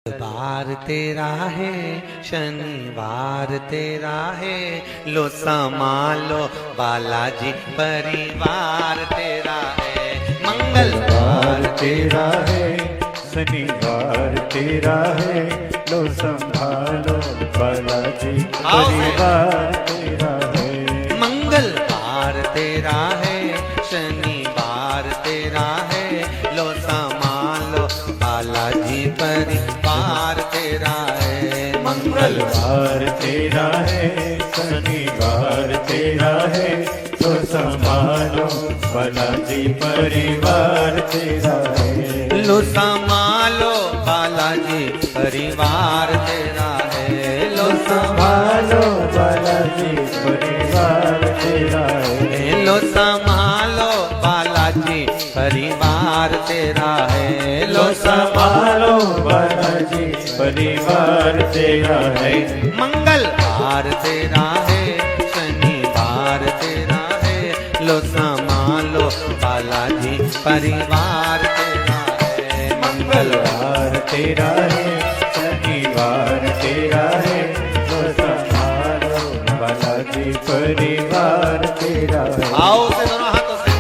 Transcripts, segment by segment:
बार तेरा है, शनिवार तेरा है, लो संभालो बालाजी परिवार तेरा है। मंगलवार तेरा है, शनिवार तेरा है, लो संभालो बालाजी परिवार तेरा है। मंगलवार तेरा है, शनिवार तेरा है, लो संभालो बालाजी परिवार तेरा है। मंगलवार तेरा है, शनिवार तेरा है, लो संभालो बालाजी परिवार तेरा है। लो संभालो बालाजी परिवार तेरा है। लो संभालो बालाजी परिवार तेरा है। लो संभालो बालाजी परिवार तेरा है। लो संभालो बालाजी परिवार तेरा है। मंगलवार तेरा है, शनिवार तेरा है, लो संभालो बालाजी परिवार तेरा है। मंगलवार तेरा है, शनिवार तेरा है, लो संभालो बालाजी परिवार तेरा है। आओ से दोनों हाथों से।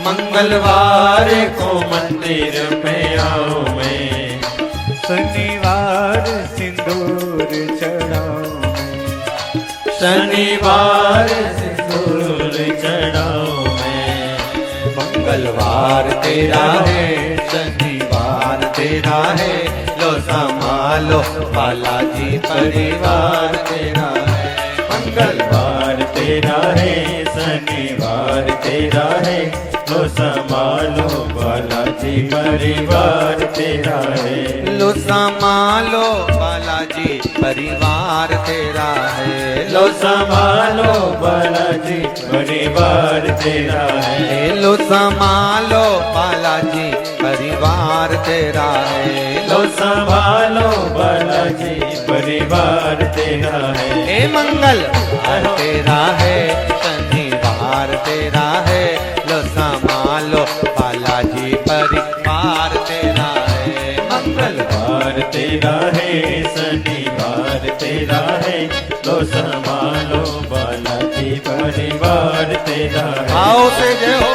मंगलवार को मंदिर में आओ मैं, शनिवार सिंदूर चढ़ाओ मैं, शनिवार सिंदूर चढ़ाओ मैं। मंगलवार तेरा है, शनिवार तेरा है, लो संभालो बालाजी परिवार तेरा है। मंगलवार तेरा है, शनिवार तेरा है, लो संभालो बालाजी परिवार तेरा है। लो संभालो बालाजी परिवार तेरा है। लो संभालो बालाजी परिवार तेरा है। लो संभालो बालाजी परिवार तेरा है। लो संभालो बालाजी परिवार तेरा है। हे मंगलवार तेरा है, शनिवार तेरा है, लो संभालो बालाजी परिवार तेरा है। मंगलवार तेरा है, शनिवार तेरा है, लो संभालो बालाजी परिवार तेरा है। आओ से जय हो।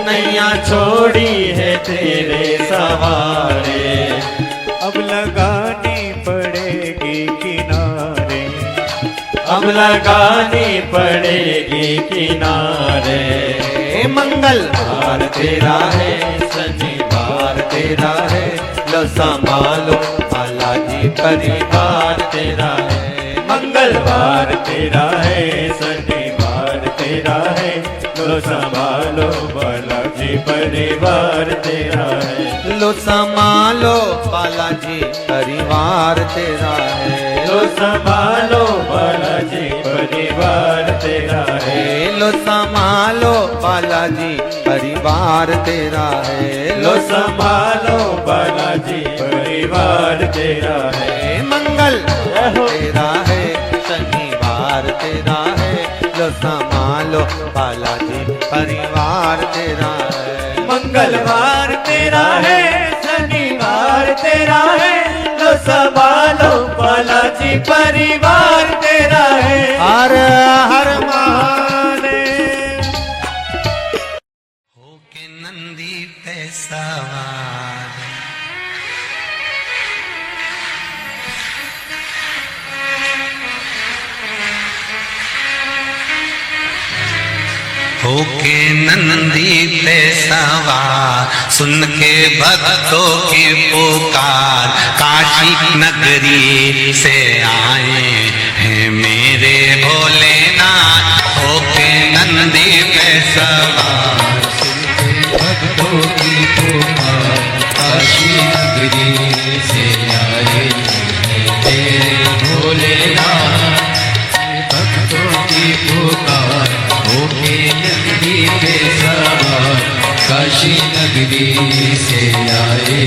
नैया छोड़ी है तेरे सहारे, अब लगानी पड़ेगी किनारे, अब लगानी पड़ेगी किनारे। मंगलवार तेरा है, शनिवार तेरा है, लो संभालो बालाजी परिवार तेरा है। मंगलवार तेरा है, शनिवार तेरा है, लो संभालो बालाजी बालाजी परिवार तेरा है। लो संभालो बालाजी परिवार तेरा है। लो संभालो बालाजी परिवार तेरा है। लो संभालो बालाजी परिवार तेरा है। लो संभालो बालाजी परिवार तेरा है। मंगल तेरा है, शनिवार तेरा है। लो संभालो बालाजी परिवार तेरा है। मंगलवार तेरा है, शनिवार तेरा है। लो संभालो बालाजी परिवार तेरा है। हर हर महादेव। होके नंदी पे सवार, होके नंदी पे सवार, सुन के भक्तों की पुकार, काशी नगरी से आए हैं मेरे भोलेनाथ। होके नंदी पे सवार, सुन के भक्तों की पुकार, काशी नगरी से आए हैं मेरे भोलेनाथ। भक्तों की पुकार, होके नगरी पे सवार, काशी नगरी से आए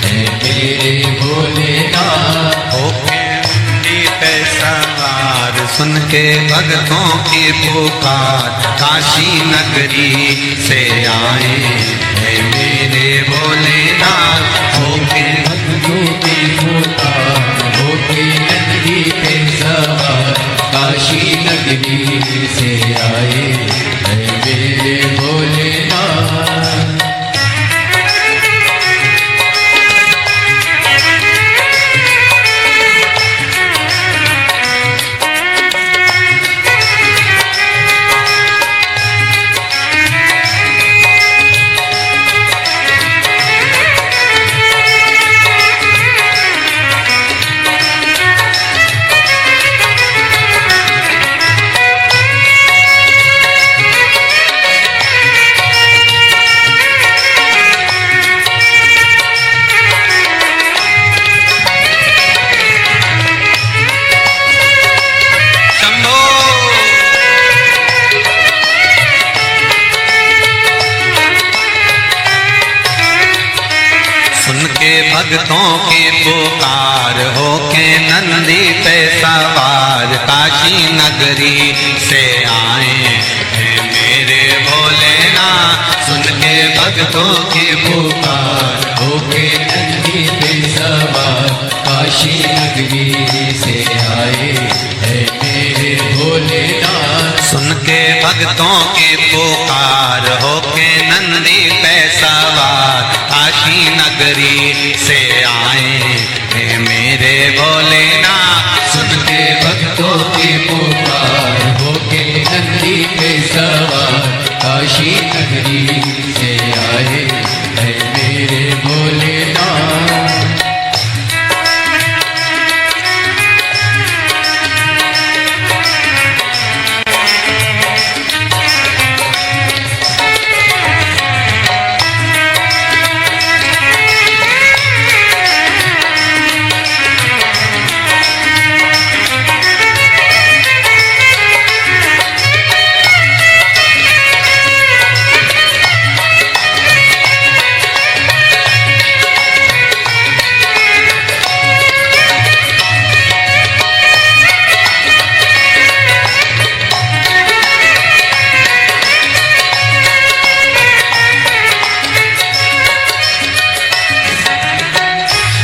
हैं मेरे भोलेनाथ। होके नगरी पे सवार, सुन के भक्तों की पुकार, काशी नगरी से आए हैं मेरे भोलेनाथ। होके भक्तों की पुकार, होके नगरी पे सवार, काशी नगरी से आए हैं मेरे भोलेनाथ। भक्तों की पुकार, होके नंदी पे सवार, काशी नगरी से आए हैं मेरे भोलेनाथ। सुन के भक्तों की पुकार, होके नंदी पे सवार, काशी नगरी से आए हैं मेरे भोलेनाथ। सुन के भक्तों की पुकार, होके नंदी पे सवार, काशी नगरी से आए हैं मेरे भोलेनाथ। सुन के भक्तों की पुकार, होके नंदी पे सवार, काशी नगरी से आए हैं मेरे भोलेनाथ।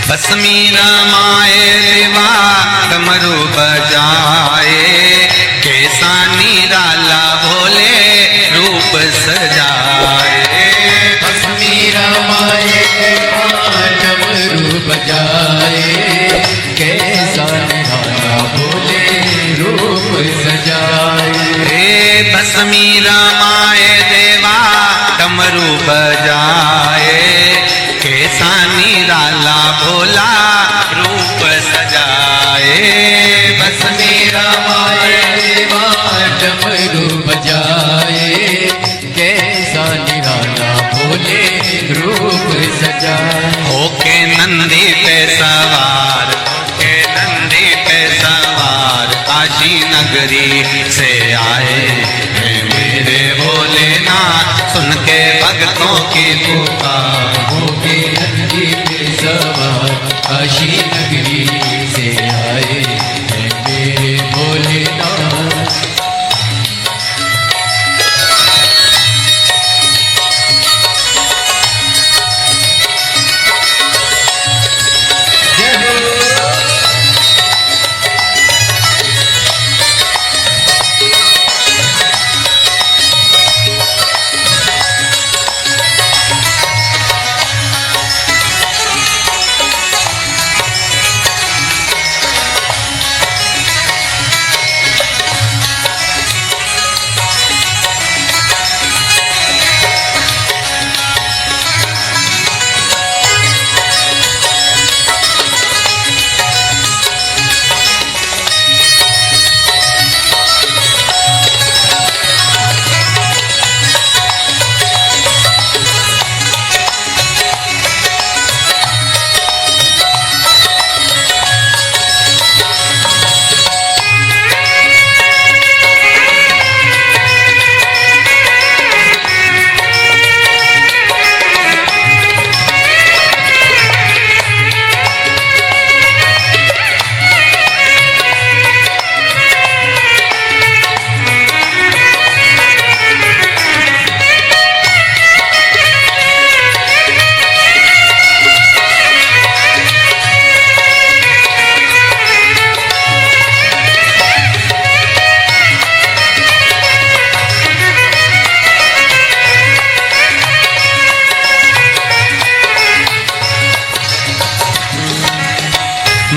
भस्मी रमाए देवा डमरू बजाए, कैसा निराला भोले रूप सजाए। भस्मी रमाए देवा डमरू बजाए, कैसा निराला भोले रूप सजाए। भस्मी रमाए देवा डमरू बजाए, कैसा निराला भोला रूप सजाए। भस्मी रमाए देवा डमरू बजाए, कैसा निराला जाए। होके नंदी पे सवार, होके नंदी पे सवार काशी नगरी से आए हैं मेरे भोलेनाथ। सुन के भक्तों की पुकार, होके नंदी पे सवार काशी नगरी से आए हैं मेरे भोलेनाथ।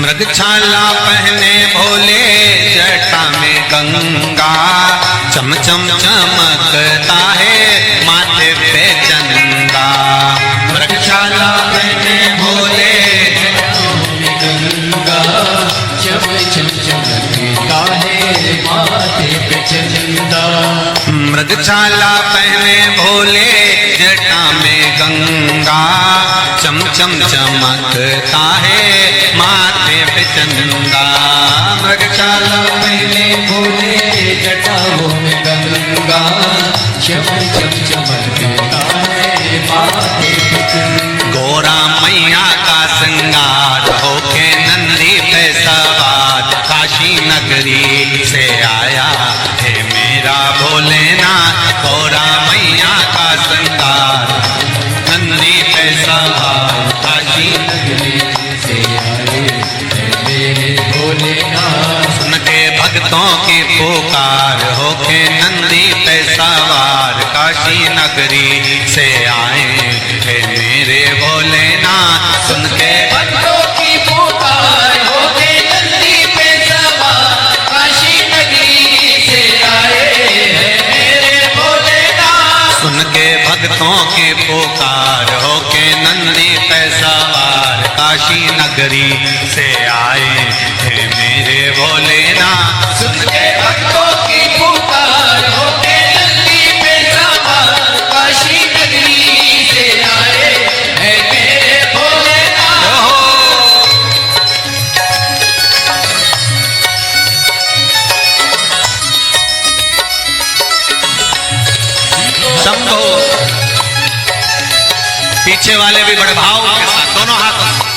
मृगछाला पहने भोले जटा में गंगा, चम चम चमकता है माथे पे चंदा। मृगछाला पहने भोले जटा में गंगा, चम चम चमकता है माथे पे चंदा। मृगछाला पहने भोले जटा में गंगा, चम चम चमकता है माथे पे चंदा। मृगछाला पहने भोले जटाओं में गंगा, चम चम चमकता है माथे पे चंदा। गोरा मैया का श्रृंगार होके नंदी पे सवार काशी नगरी से आया है मेरा भोलेनाथ। गोरा मैया का श्रृंगार नंदी पे सवार काशी नगरी से आए हैं मेरे भोलेनाथ। सुन के भक्तों की पुकार होके नंदी पे सवार काशी नगरी से आए हैं मेरे भोलेनाथ। सुन के भक्तों की पुकार होके नंदी पे सवार काशी नगरी से आए हैं मेरे भोलेनाथ। सुन के भक्तों की पुकार होके नंदी पे सवार काशी नगरी से आए हैं मेरे भोलेनाथ। सुन के भक्तों की पुकार होके नंदी पे सवार काशी नगरी से आए हैं मेरे भोलेनाथ। शंभो। पीछे वाले भी बड़े भाव के साथ दोनों हाथों से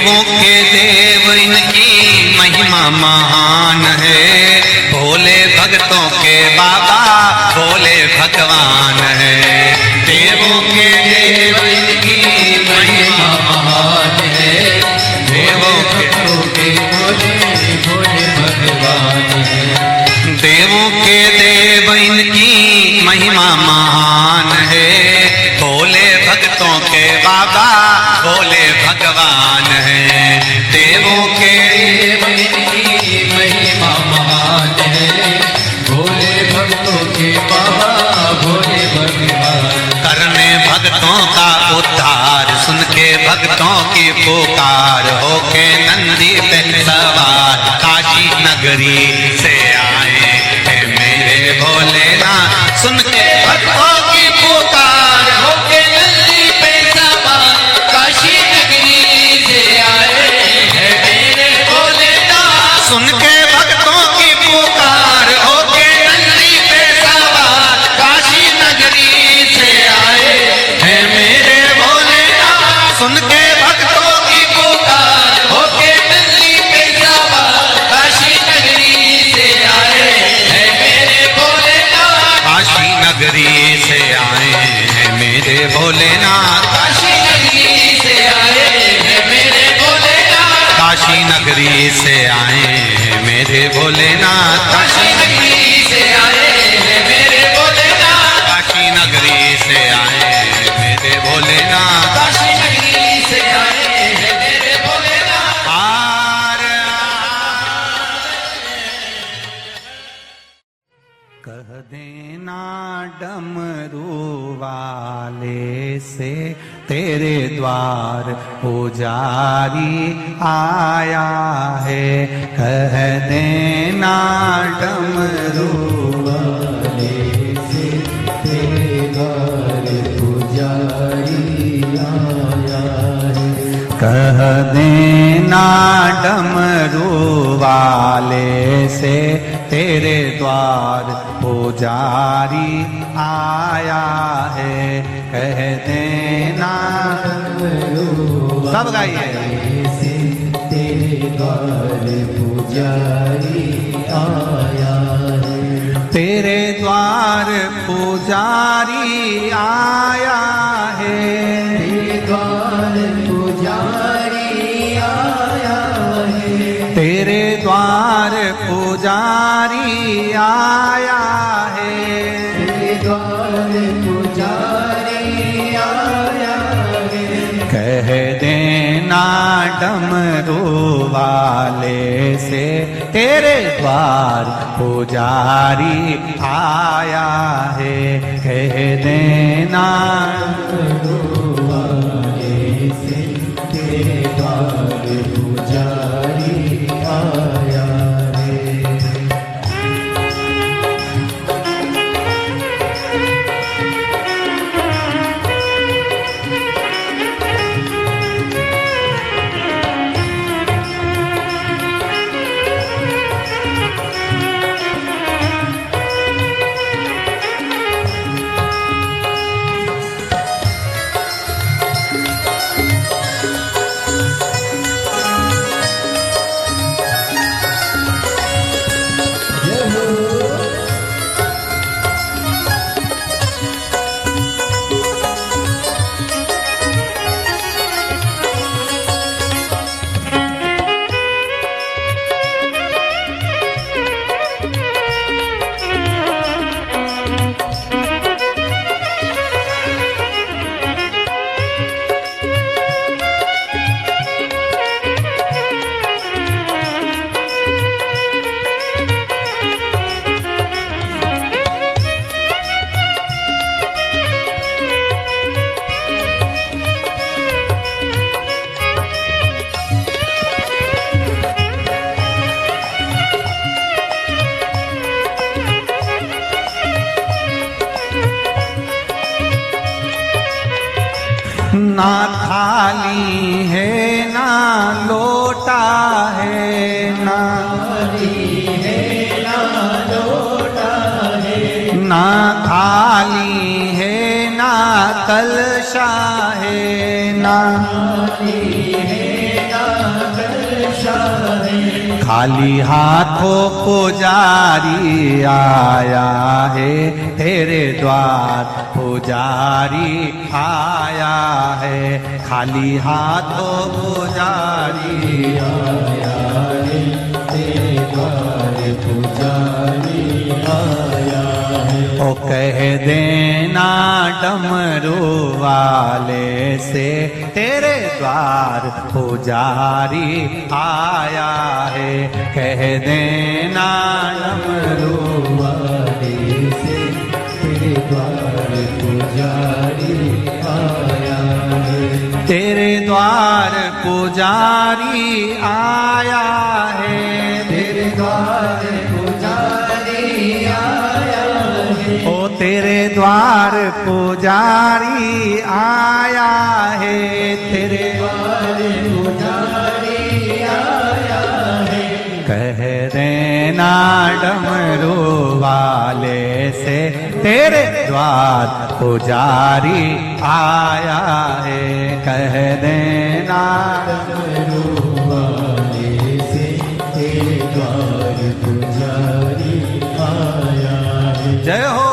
देवों के देव इनकी महिमा महान है, भोले भक्तों के बाबा भोले भगवान है। देवों के देव इनकी महिमा महान है, देवों के भोले भोले भगवान है। देवों के देव इनकी महिमा महान है, भोले भक्तों के बाबा भोले भगवान है। देवों के देव इनकी महिमा महान है, भोले भक्तों के बाबा भोले भगवान। करने भक्तों का उद्धार, सुन के भक्तों की पुकार, होके नंदी पे सवार काशी नगरी से आए हैं मेरे भोलेनाथ। सुन के भक्तों की पुकार, होके नंदी पे सवार काशी नगरी से आए हैं मेरे भोलेनाथ। सुन के भक्तों की पुकार, होके नंदी पे सवार काशी नगरी से आए हैं मेरे भोलेनाथ। सुन के भक्तों की पुकार, होके नंदी पे सवार काशी नगरी से आए हैं मेरे भोलेनाथ। काशी नगरी से आए हैं मेरे भोलेनाथ। काशी नगरी से आए हैं मेरे भोलेनाथ। काशी नगरी से आए हैं मेरे भोलेनाथ। काशी नगरी से आए हैं मेरे भोलेनाथ। काशी नगरी से आए हैं मेरे भोलेनाथ। काशी नगरी से आए हैं मेरे भोलेनाथ। कह देना डमरू वाले से तेरे द्वार पुजारी आया है। कह देना डमरू वाले से तेरे द्वार पुजारी आया है। कह देना डमरू वाले से तेरे द्वार पुजारी आया है। कह देना सब गाइए से तेरे द्वार पुजारी आया है। तेरे द्वार पुजारी आया है। तेरे द्वार पुजारी आया है। तेरे द्वार पुजारी आया है। तेरे द्वार पुजारी आया है। कह देना डमरू वाले से तेरे द्वार पुजारी आया है। कह देना डमरू वाले से तेरे द्वार पुजारी आया है। ना थाली है ना लोटा है, ना थाली है ना लोटा है, ना थाली है ना कलशा है, ना थाली है ना खाली हाथों पुजारी आया है तेरे द्वार, पुजारी आया है। खाली हाथों पुजारी आया है तेरे द्वार, पुजारी आया है। ओ कह देना डमरू वाले से तेरे द्वार पुजारी आया है। कह देना डमरू वाले से तेरे द्वार पुजारी आया है। तेरे द्वार पुजारी आया है, तेरे द्वार पुजारी आया है। ओ तेरे द्वार पुजारी आया है, तेरे द्वार पुजारी आया है। कह देना डमरू वाले से तेरे द्वार पुजारी आया है। कह देना डमरू वाले से तेरे द्वार पुजारी आया है। जय हो।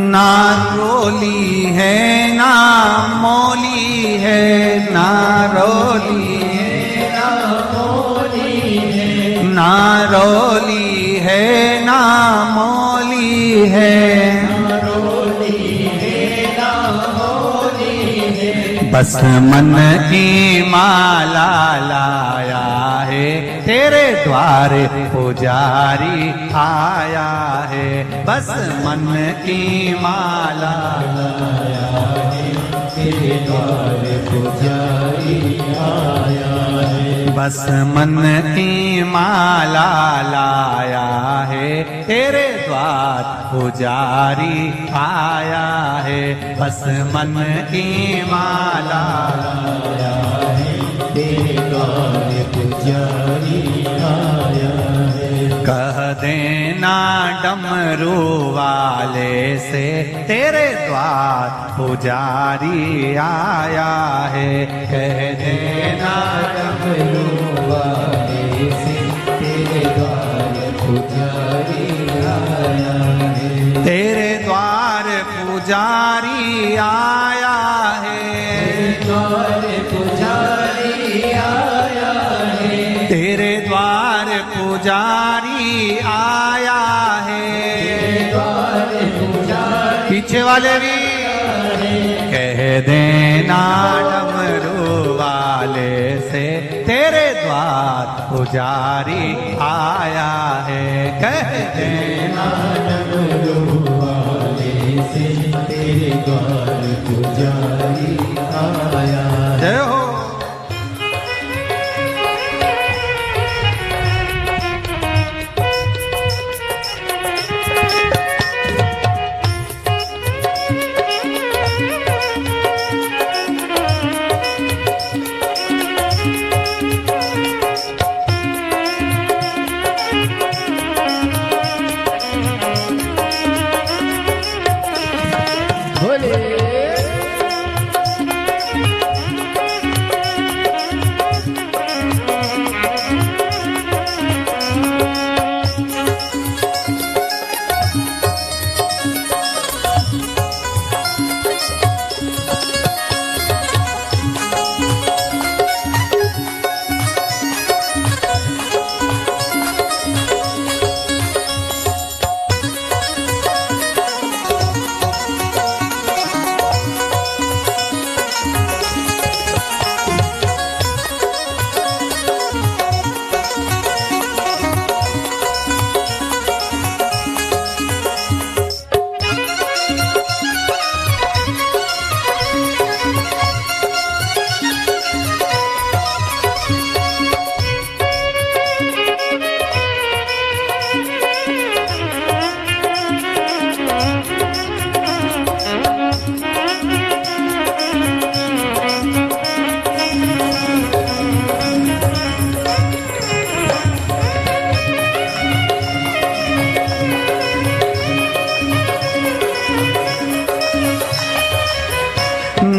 ना रोली है ना मोली है, ना रोली है ना मोली है। ना रोली है ना मोली है, ना रोली है ना मोली है। बस मन की माला लाया है तेरे द्वार पुजारी आया है। बस मन की माला लाया है तेरे द्वार पुजारी आया है। बस मन की माला लाया है तेरे द्वार पुजारी आया है। बस मन की माला लाया है तेरे द्वार पुजारी आया है। कह देना डमरू वाले से तेरे द्वार पुजारी आया है। कह देना डमरू वाले से तेरे द्वार पुजारी आया है। तेरे द्वार पुजारी आया है, द्वार पुजारी आया है। तेरे द्वार पुजारी आया है, द्वार पुजारी। पीछे वाले भी कह देना डमरू वाले से तेरे द्वार पुजारी आया है। कह देना डमरू वाले से तेरे द्वार पुजारी आया। जय हो।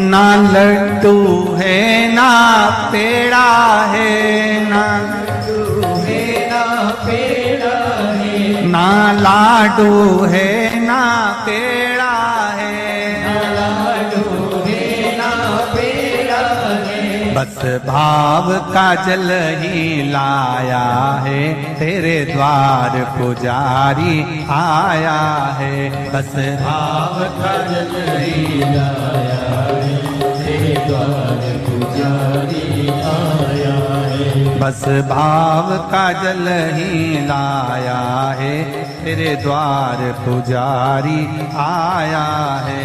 ना लड्डू है ना पेड़ा है, ना ना लाडू है ना पेड़ा है, बस भाव का जल ही लाया है, तेरे द्वार पुजारी आया है। बस भाव का जल ही लाया है, तेरे द्वार पुजारी आया है। बस भाव का जल ही लाया है, तेरे द्वार पुजारी आया है।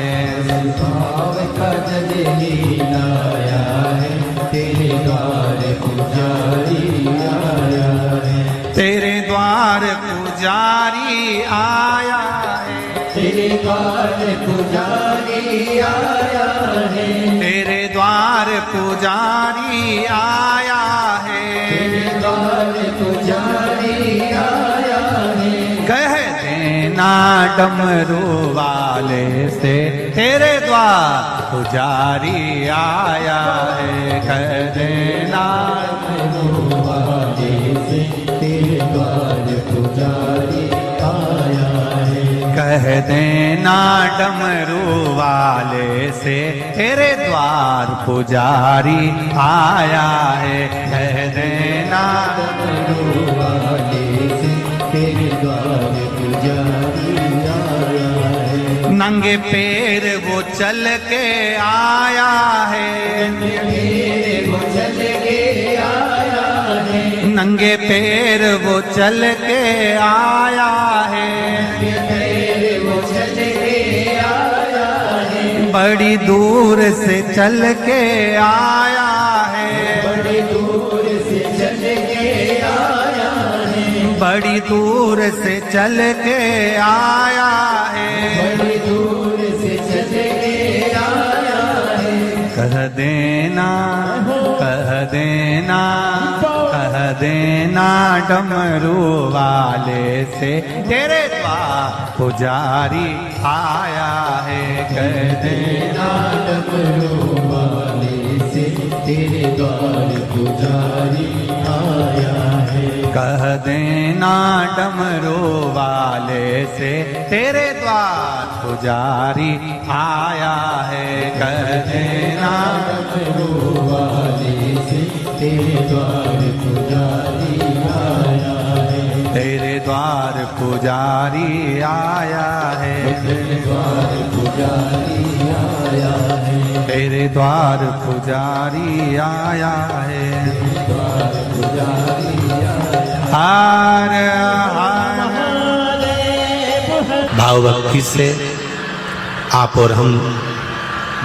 भाव का जल ही लाया है, तेरे द्वार पुजारी आया है। तेरे द्वार पुजारी आया है, तेरे द्वार पुजारी आया है। तेरे द्वार पुजारी आया है, तेरे द्वार पुजारी आया है। कह देना डमरू वाले से, तेरे द्वार पुजारी आया है। कह देना डमरू वाले से, तेरे द्वार पुजारी आया है। कह देना डमरू वाले से, तेरे द्वार पुजारी आया है। कह देना डमरू वाले से, तेरे द्वार पुजारी आया है। नंगे पैर वो चल के आया है, नंगे पैर वो चल के आया है, बड़ी दूर से चल के आया है, बड़ी दूर से चल के आया है, बड़ी दूर से चल के आया है, बड़ी दूर से चल के आया है। कह देना, कह देना, कह देना डमरू वाले से, तेरे द्वार पुजारी आया है। कह देना डमरू वाले से, तेरे द्वार पुजारी आया है। कह देना डमरू वाले से, तेरे द्वार पुजारी आया है। कह देना डमरू वाले से, तेरे द्वार पुजारी आया है। तेरे द्वार पुजारी आया है, तेरे द्वार पुजारी आया है। तेरे द्वार पुजारी आया है, द्वार पुजारी आया। हार भाव भक्ति से आप और हम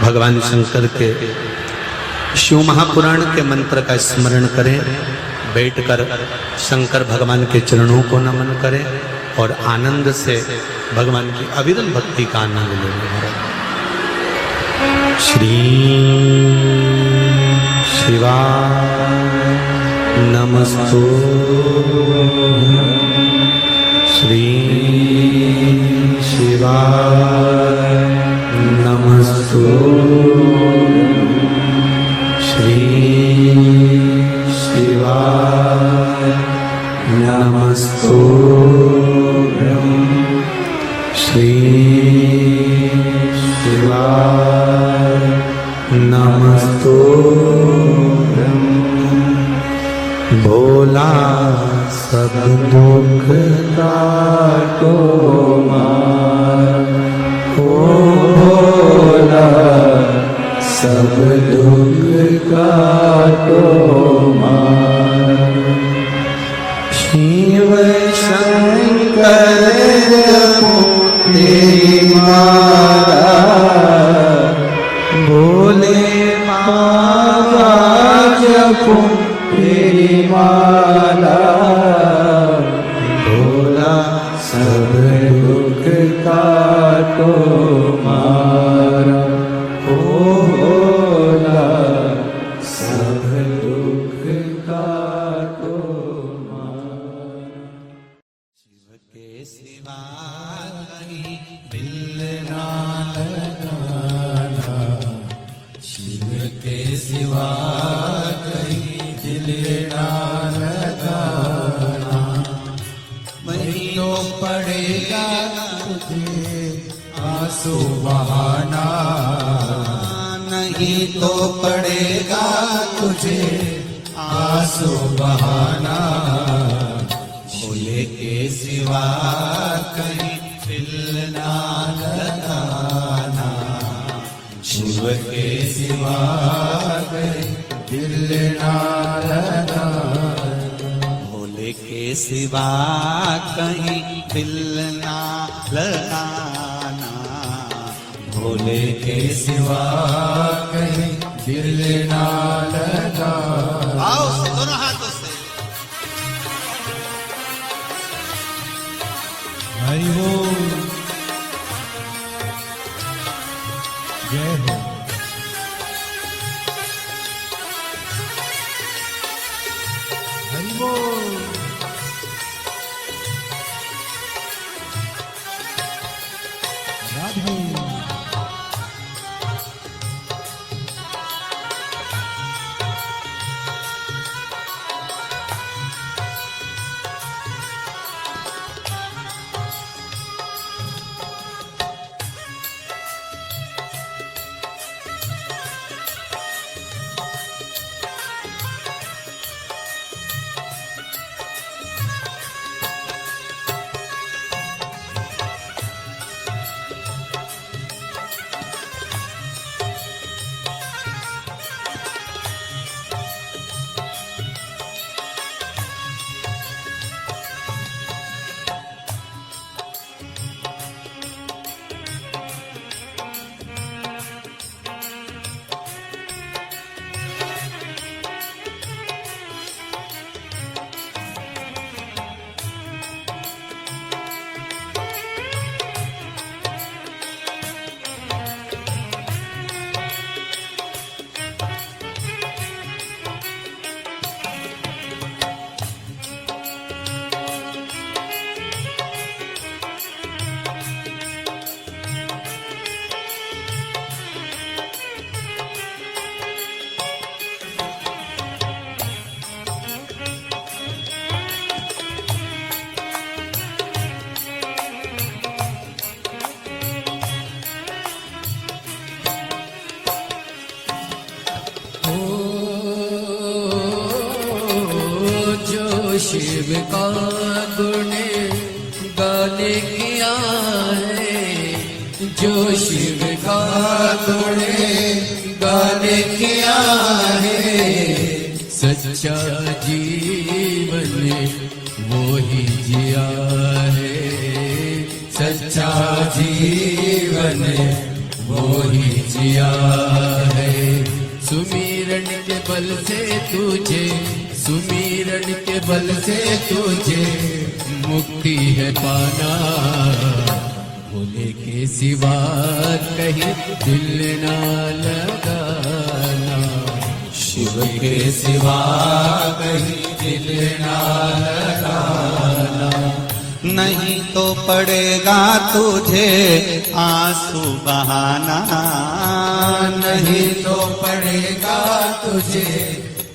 भगवान शंकर के शिव महापुराण के मंत्र का स्मरण करें, बैठकर शंकर भगवान के चरणों को नमन करें और आनंद से भगवान की अविरल भक्ति का आनंद लें। श्री शिवाय नमस्तु, श्री शिवाय नमस्तु, श्री शिवाय नमस्तुभ्यं, श्री शिवाय नमस्तुभ्यं। भोला सब दुख काटो मार, ओ भोला सब दुख काटो मार। शिव शंकर तेरी मारा, भोले माता जपो तेरी माला। भोला सब दुख काटो मारा, ओ भोला सब दुख काटो मारा। शिव के सिवा कहीं दिल ना लगाना, नहीं तो पड़ेगा तुझे आंसू बहाना, भोले के सिवा कहीं दिल ना लगाना, शिव के सिवा कहीं दिल ना लगाना, भोले के सिवा कहीं दिल ना लगाना, भोले के सिवा कहीं दिल ना लगाना। आओ से दोनों हाथों से। हरि बोल, जय हो। हरि बोल, राधे। शिव का गुण गाने किया है, जो शिव का गुण गाने किया है, सच्चा जीवन वो ही जिया है, सच्चा जीवन वो ही जिया है। सुमिरन के बल से तुझे, सुमिरन के बल से तुझे मुक्ति है पाना, भोले के सिवा कहीं दिल ना लगाना, शिव के सिवा कहीं दिल ना लगाना, नहीं तो पड़ेगा तुझे आंसू बहाना, नहीं तो पड़ेगा तुझे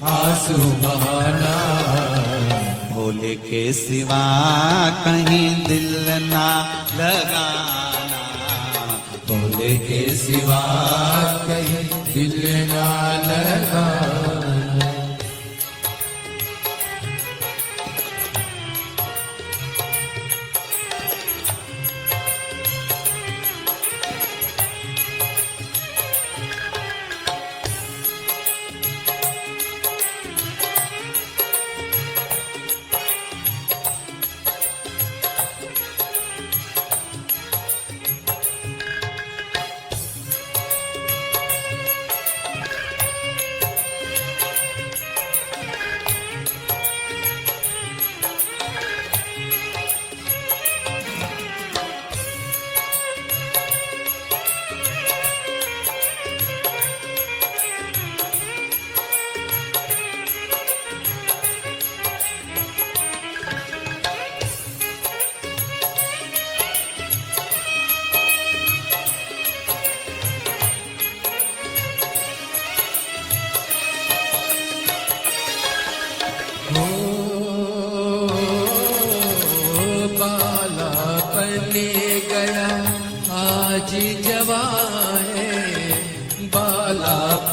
आंसू बहाना, भोले के सिवा कहीं दिल ना लगाना, भोले के सिवा कहीं दिल ना लगाना।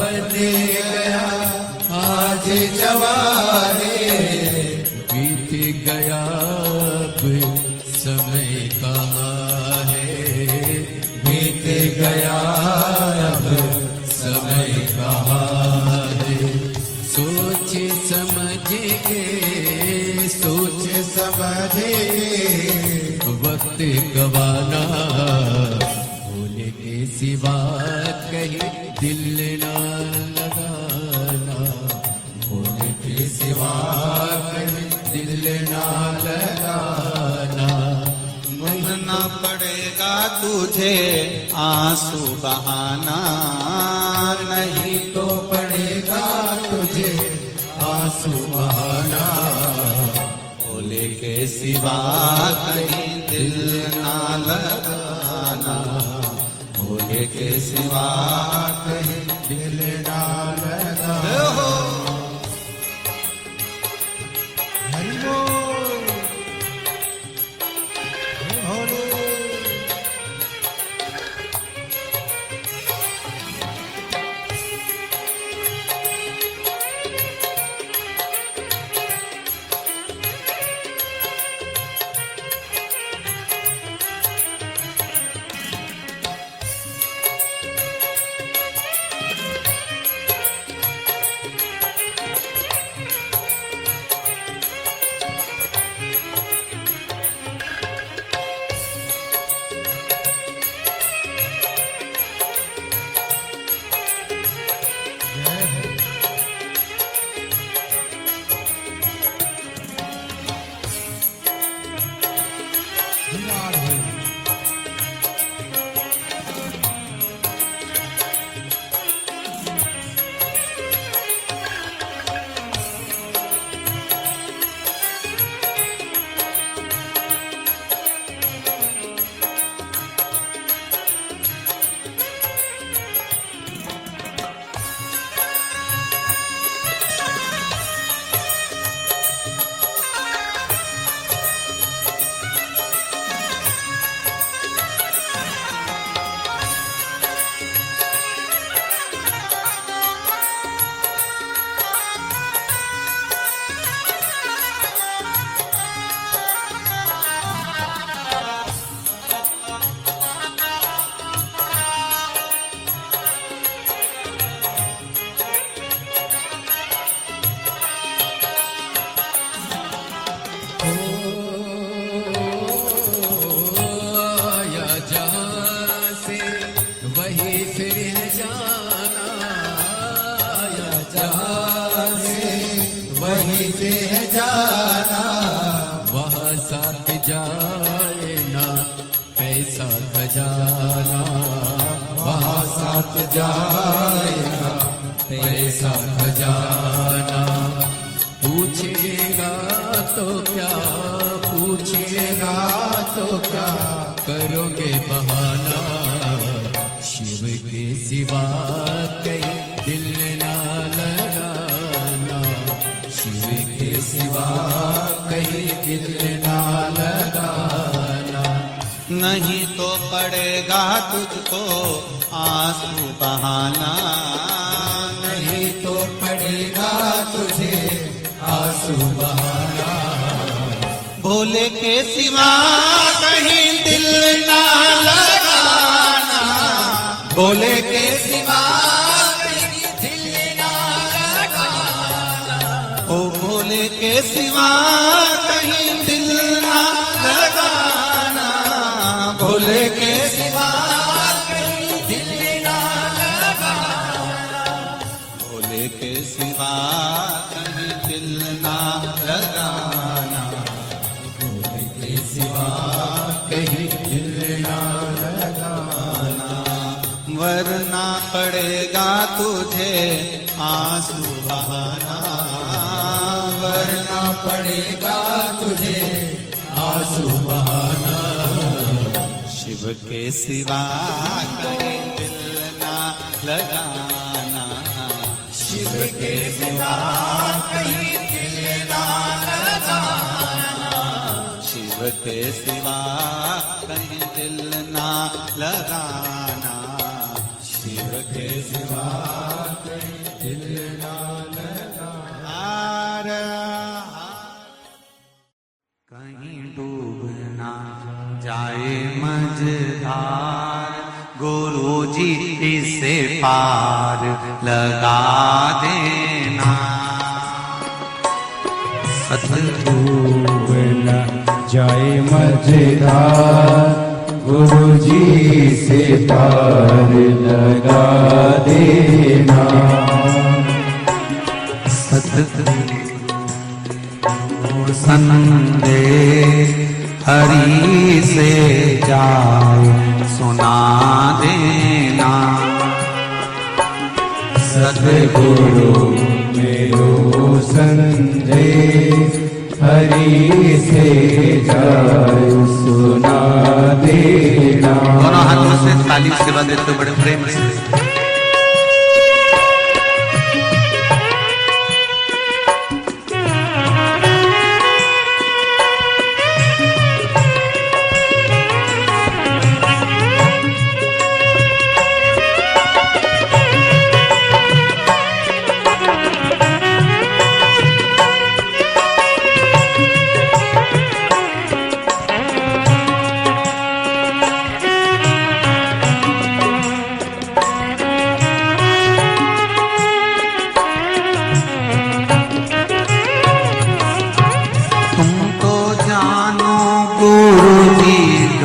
बने गया आज जवारे, बीत गया अब समय कहाँ है, बीत गया अब समय कहाँ है। सोच समझ के सोच समझ वक्त गवाना, भूल के सिवा कहीं दिल ना लगाना, भूल के सिवा कहीं दिल ना लगाना। बहना पड़ेगा तुझे आंसू बहाना, नहीं तो पड़ेगा तुझे आंसू बहाना, भोले के सिवा कहीं दिल ना लगाना, भोले के सिवा कहीं दिल ना लगा। हरि बोल भोले। जाए ना पैसा खजाना, वहाँ साथ जाएगा पैसा खजाना। पूछेगा तो क्या, पूछेगा तो क्या, करोगे बहाना। शिव के सिवा कहीं दिल ना लगाना, शिव के सिवा कहीं दिल ना लगाना। नहीं तो पड़ेगा तुझको आंसू बहाना, नहीं तो पड़ेगा तुझे आंसू बहाना। भोले के सिवा कहीं दिल ना लगाना, भोले के सिवा कहीं दिल ना लगाना। ओ भोले के सिवा कहीं दिल ना लगाना, भोले के सिवा कहीं दिल ना लगाना। भोले के सिवा कहीं दिल ना लगाना, भोले के सिवा कहीं दिल ना लगाना। वरना पड़ेगा तुझे आंसू बहाना, वरना पड़ेगा तुझे आंसू बहाना। शिव के सिवा कहीं दिल ना लगाना, शिव के सिवा कहीं दिल ना लगाना। शिव के सिवा कहीं दिल ना लगाना, शिव के सिवा हिलना लगा। कहीं डूब ना जाए मझधार, गुरु जी इसे पार लगा देना। डूब न जाए मझधार, गुरु जी से पार लगा देना। सतगुरु संदेश हरि से जाए सुना देना। सतगुरु मेरो संदेश हरि से जाए सुना देना। दोनों हाथों से ताली सेवा देते बड़े प्रेम से।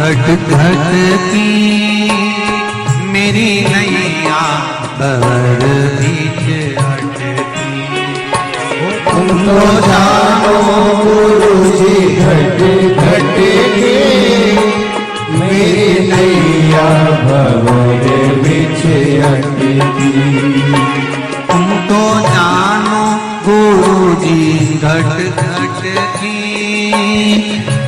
घट घट की मेरी नैया भंवर बीच अटकी। तुम तो जानो गुरु जी घट घट की मेरी नैया भंवर बीच अटकी। तुम तो जानो गुरु जी घट घट की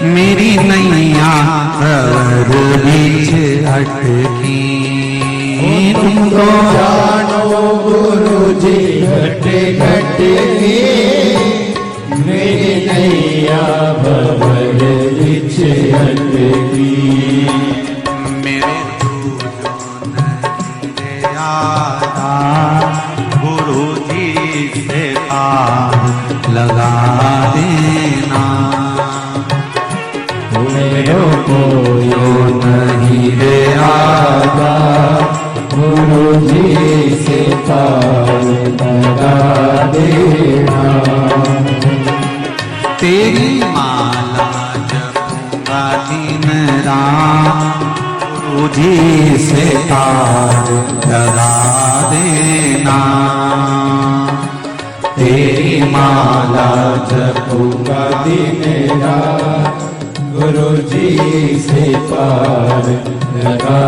मेरी नैया भंवर बीच अटकी। तुम तो जानो गुरु जी घट घट की मेरी नैया भंवर बीच अटकी। मेरे जो नहीं आता गुरु जी से पार लगा देना। मेरो को यो नहीं रे आता गुरु जी से पार लगा देना। तेरी माला जपूंगा दिन रात गुरु जी से पार लगा देना। तेरी माला जपूंगा दिन रात गुरु जी से पार लगा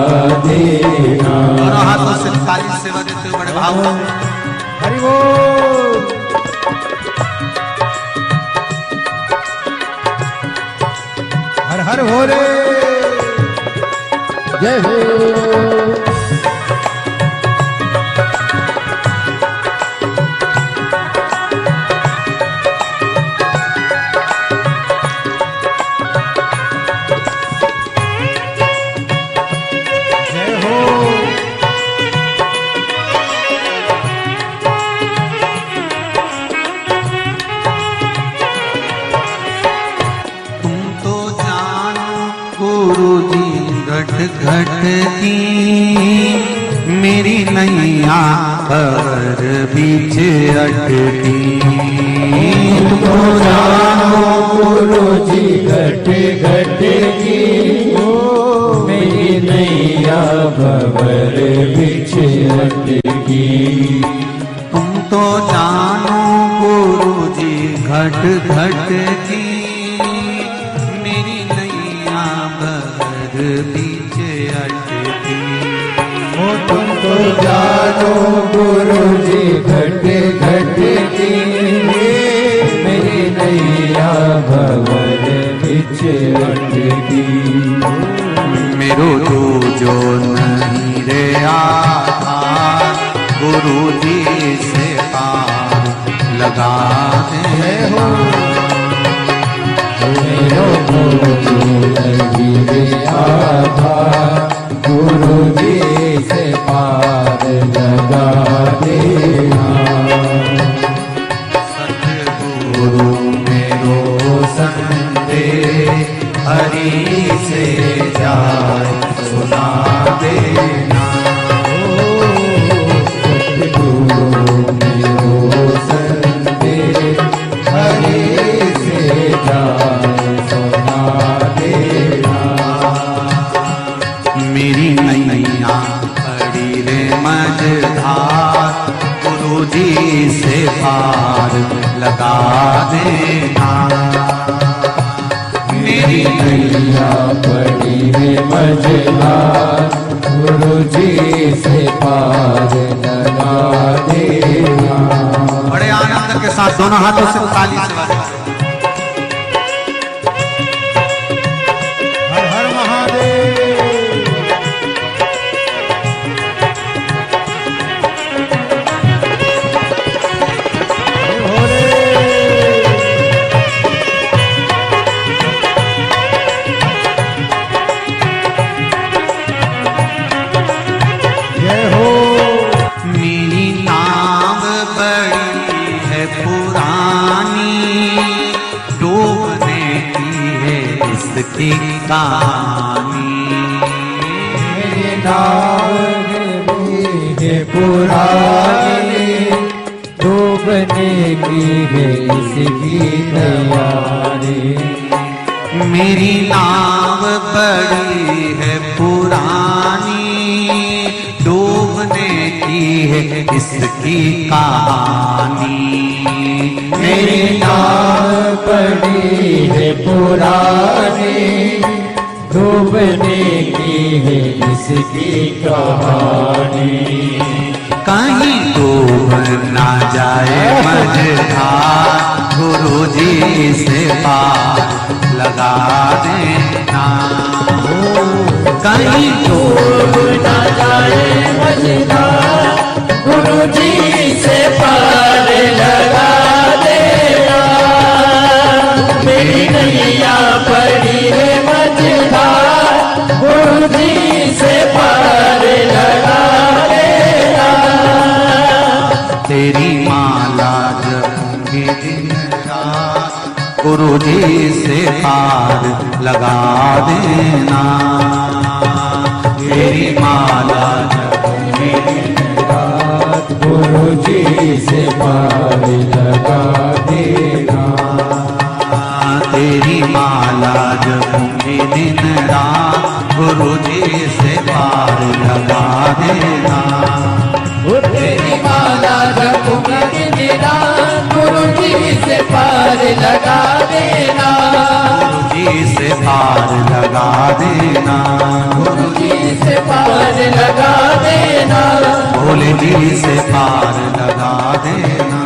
देना। दोनों हाथों से ताली सेवा देते हुए बड़े भाव से। हरि बोल। हर हर हो रे जय हो। घट घट की मेरी नैया भंवर बीच अटकी। तुमको जानो गुरु जी घट घट की मेरी नैया भंवर बीच अटकी। तुम तो जानो गुरु जी घट घट की मेरी नैया भंवर बीच अटकी। तुमको जानो गुरु जी घट घट की मेरी नैया भंवर बीच अटकी। मेरो जो नहीं रे आधार गुरु जी से पार लगा दे हो। मेरो जो नहीं रे आधार गुरु जी से पार लगा पार लगा देना। मेरी नैया पड़ी है मझधार, गुरु जी से पार लगा देना। बड़े आनंद के साथ दोनों हाथों से ताली से बजाओ। हर हर महादेव। मेरी नाव बड़ी है पुरानी, डूबने की है इसकी कहानी। मेरी नाव है पुरानी, डूबने की है इसकी तैयारी। मेरी नाव बड़ी है पुरानी, डूबने की है इसकी कहानी। मेरी नाव पड़ी है पुरानी, डूबने की है इसकी कहानी। कहीं डूब ना जाए मझधार, गुरु जी से पार लगा देना। कहीं डूब ना जाए मझधार, गुरु जी से पार लगा देना। मेरी नैया पड़ी है मझधार, गुरु जी से पार लगा देना। तेरी माला जपूंगी दिन रात, गुरु जी से पार लगा देना। तेरी माला जपूंगी दिन रात, गुरु जी से पार लगा देना। तेरी माला जपूंगी दिन रात, गुरु जी से पार लगा देना। तेरी माला जपूंगी दिन रात, गुरु जी से पार लगा देना। गुरु जी से पार लगा देना। गुरु जी से पार लगा देना। भोले जी से पार लगा देना।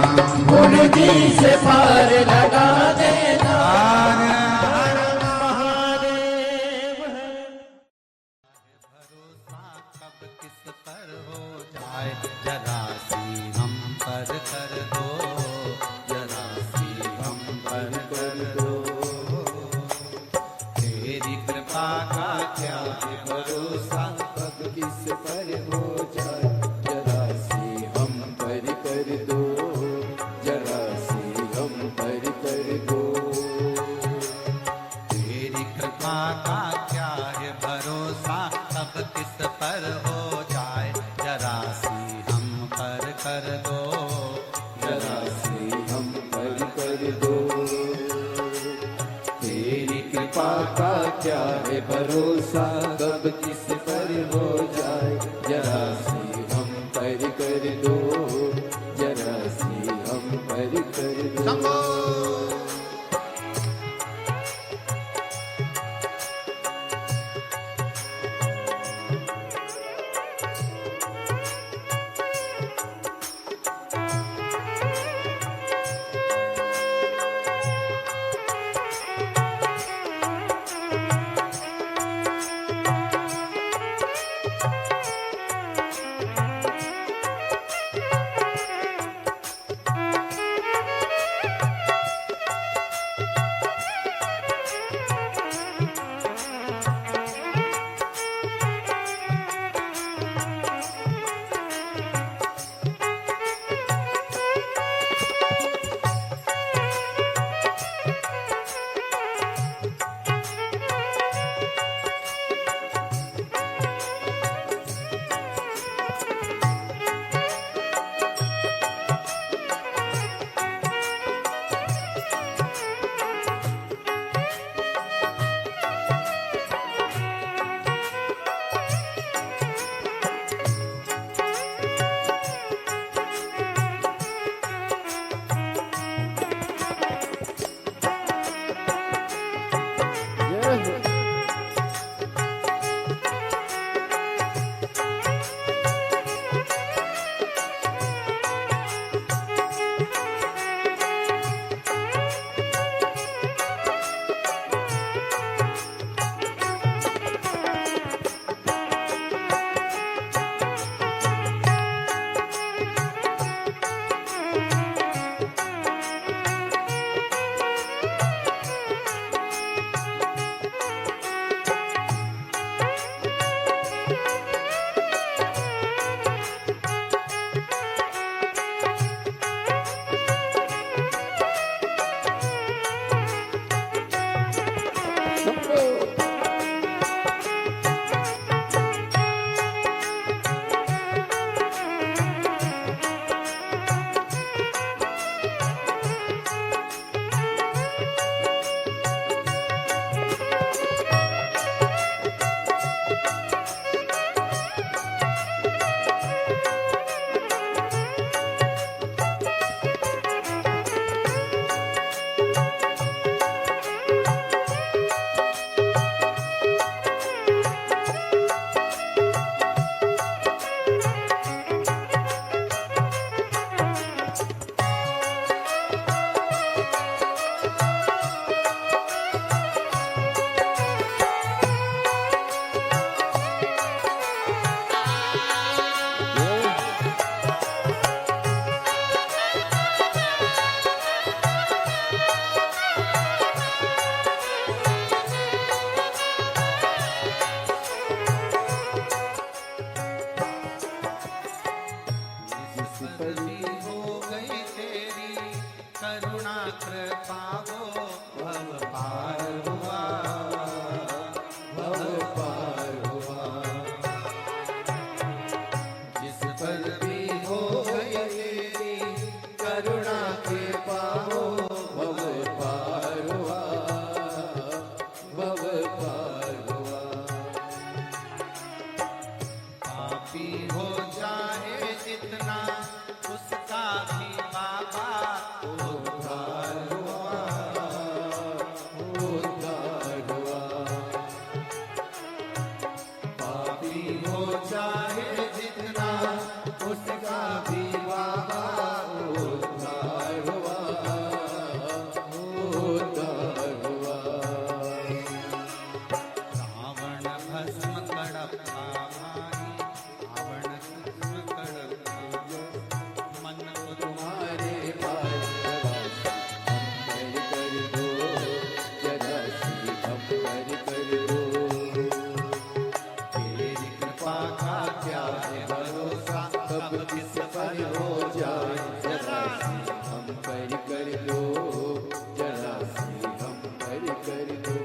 गुरु जी से पार लगा देना। भरोसा कब किस पर हो जाए, जरा सी हम पर कर दो, जरा सी हम पर कर दो। तेरी कृपा का क्या है भरोसा, कब किस पर हो जाए, जरा सी हम पर कर दो, जरा सी हम पर कर दो। तेरी कृपा का क्या है भरोसा, कब किस पर हो जाए, जरा सी हम पर कर दो, जरा सी हम पर कर दो। तेरी कृपा का क्या है भरोसा, कब किस पर हो जाए, जरा सी हम पर कर दो, जरा सी हम पर कर दो। जिस पर भी हो गई तेरी करुणा कृपा वो भव पार हुआ, भव पार हुआ। जिस पर भी हो गई तेरी करुणा के पाओ भव पार हुआ, भव पार हुआ। पापी हो जाए जितना उसका भी बाबा उद्धार हुआ, उद्धार हुआ। पापी हो जाए जितना उसका भी बाबा उद्धार हुआ, उद्धार हुआ। रावण भस्म कड़प्पा भाई, रावण भस्म कड़प्पा मन को तुम्हारे पास हम कर दो, जरा सी हम कर दो। तेरी कृपा का क्या है भरोसा, कब किस पर हो जाए जरा सी हम कर दो, जरा सी हम कर दो।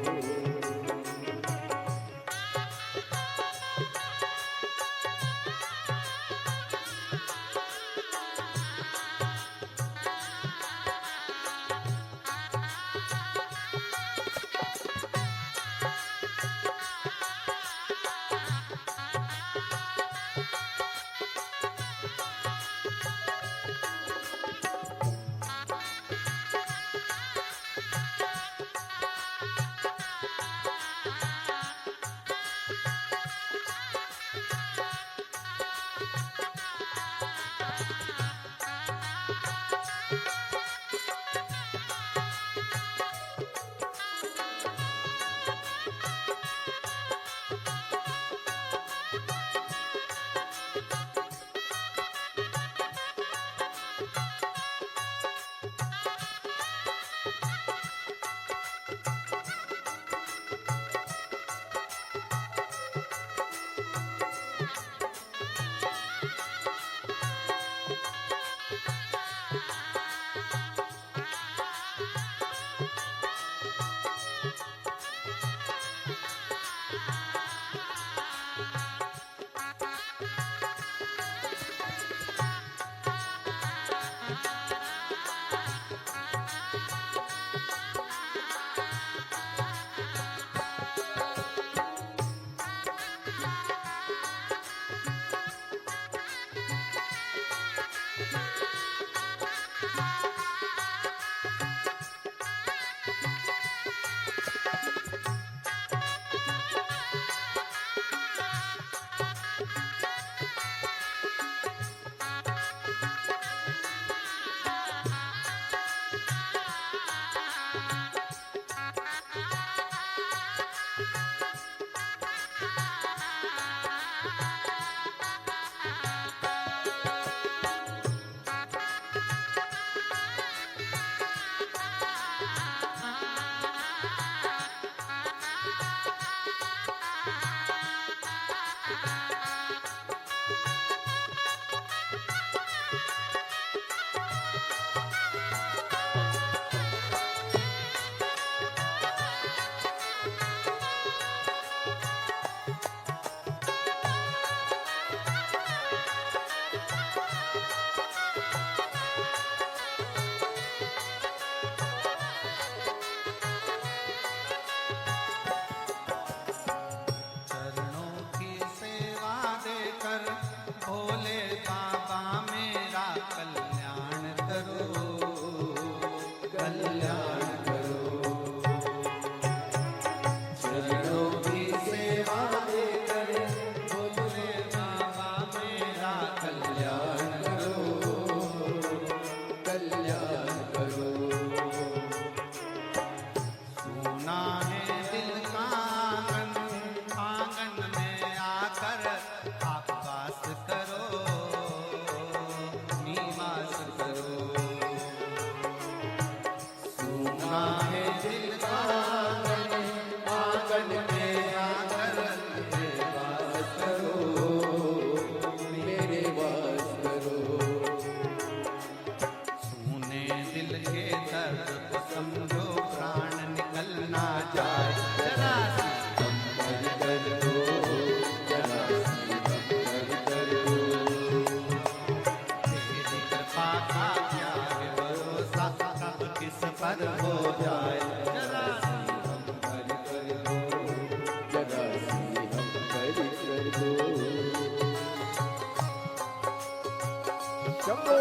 शंभो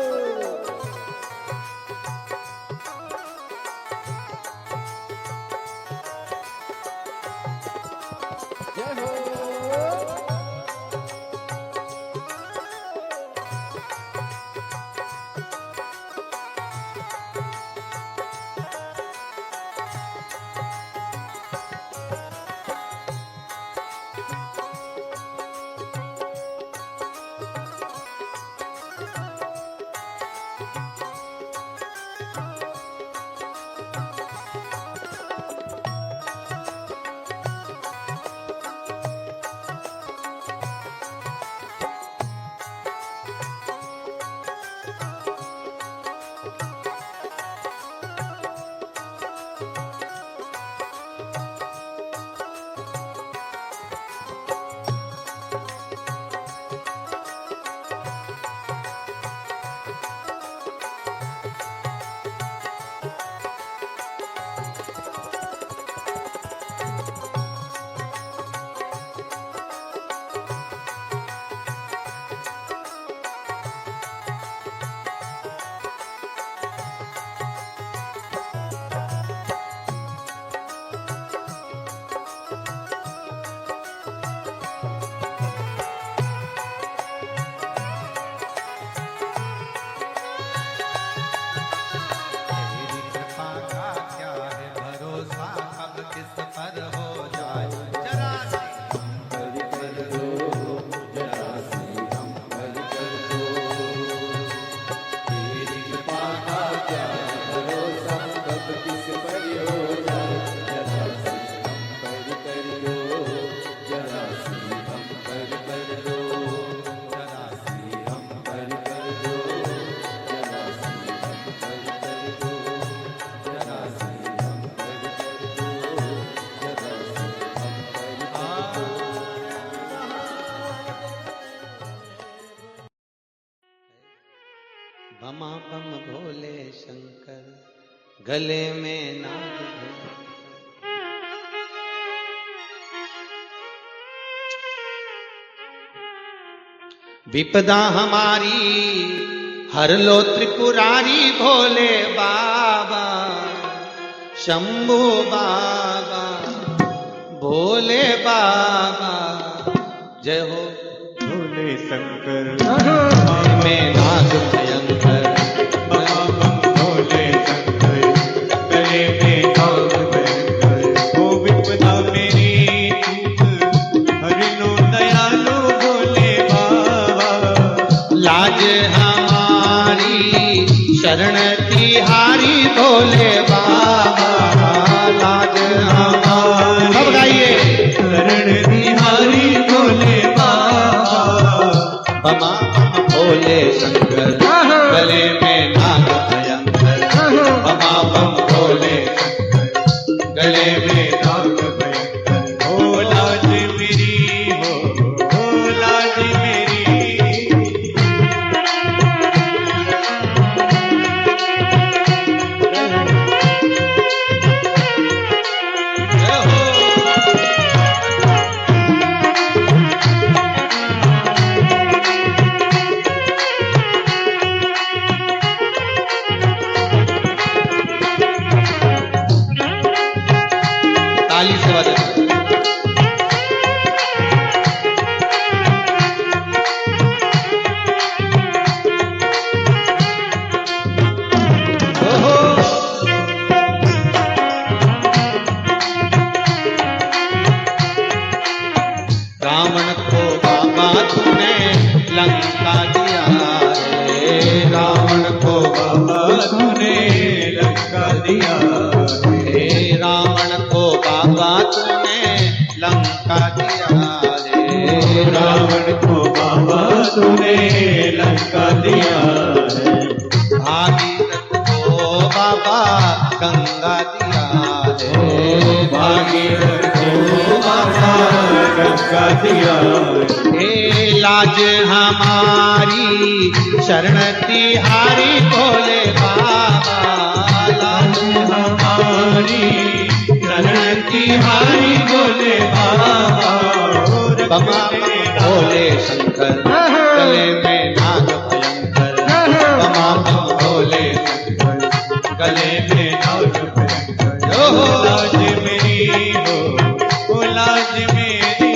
जय हो तेरी कृपा का क्या है भरोसा, कब किस पर हो जाए जरा सी हरि कर दो जरा सी हम हरि कर दो तेरी कृपा का क्या है भरोसा कब किस पर हो जाए जरा सी हम हरि कर दो जरा सी हम हरि कर दो जरा सी हम हरि कर दो जरा सी हम हरि कर दो जरा सी हम हरि कर दो जरा सी हम हरि बमा बम भोले शंकर गले में नाग भैंकर। विपदा हमारी हर लो त्रिपुरारी भोले बाबा शंभू बाबा भोले बाबा जय हो भोले शंकर में नाग भयंकर भोले शंकर गले में नाग भयंकर। ओ विपदा मेरी चूक हरि लो दयालु भोले बाबा। लाज हमारी शरण तिहारी भोले बाबा लाज हमारी सब गाइए शरण बिहारी भोले बाबा। बमा बम भोले शंकर गले में नाग भयंकर बमा बम भोले शंकर गले में नाग भयंकर। ओ लाज मेरी हो लाज मेरी। ताली से बजा रावण को बाबा तूने लंका दिया रे रावण को बाबा तूने लंका दिया हे रावण को बाबा तूने लंका दिया रे रावण को बाबा तूने लंका दिया है। भागीरथ को बाबा गंगा दिया रे भागीरथ को बाबा गंगा दिया है। हे लाज हमारी शरण तिहारी भोले बाबा लाज हमारी शरण तिहारी भोले बाबा। बमा भोले शंकर गले में नाग भयंकर गले में नाग भयंकर हो लाज मेरी हो लाज मेरी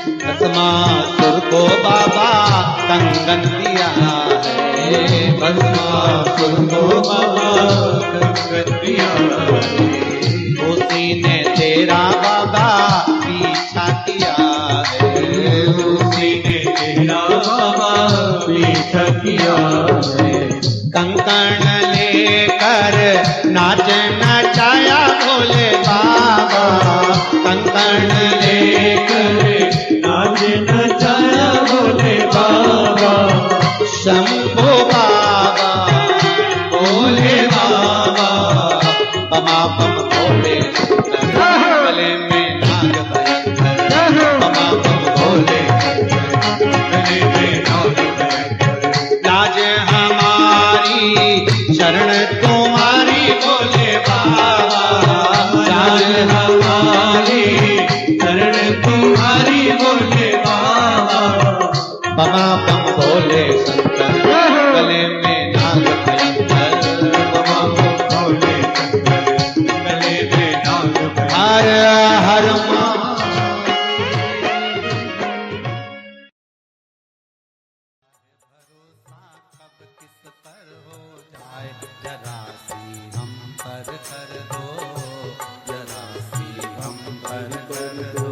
भस्मासुर को बाबा कंगन दिया है भस्मासुर को बाबा कंगन दिया उसी ने तेरा बाबा पीछा किया है उसी ने तेरा बाबा पीछा किया है कंकण लेकर नाच नचाया भोले बाबा कंकण लेकर नाच नचाया भोले बाबा शंभो बाबा भोले बाबा बमा बम भोले गले में नाग भयंकर बमा बम भोले गले में नाग भयंकर लाज हमारी शरण तुम्हारी भोले बाबा लाज हमारी शरण तुम्हारी भोले बाबा बमा बम भोले शंकर गले में नाग भयंकर बमा बम भोले शंकर गले में नाग भयंकर हर हर मा कब किस पर हो जाए जरा सी हम पर कर दो जरा सी हम पर कर दो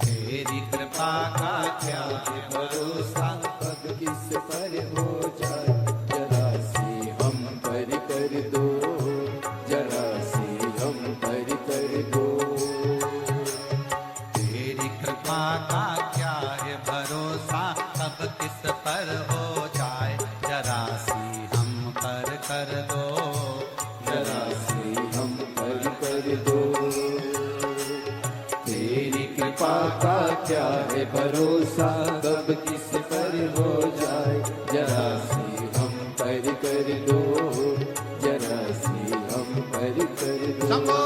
तेरी कृपा का क्या है भरोसा कब किस पर हो जाए जरा सी हम पर कर दो जरा सी हम पर कर दो तेरी कृपा का क्या है भरोसा कब किस पर हो जाए जरा सी हम पर कर दो जरा सी हम पर कर दो तेरी कृपा का क्या है भरोसा कब किस पर हो जाए जरा सी हम पर कर दो जरा सी हम पर कर दो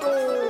को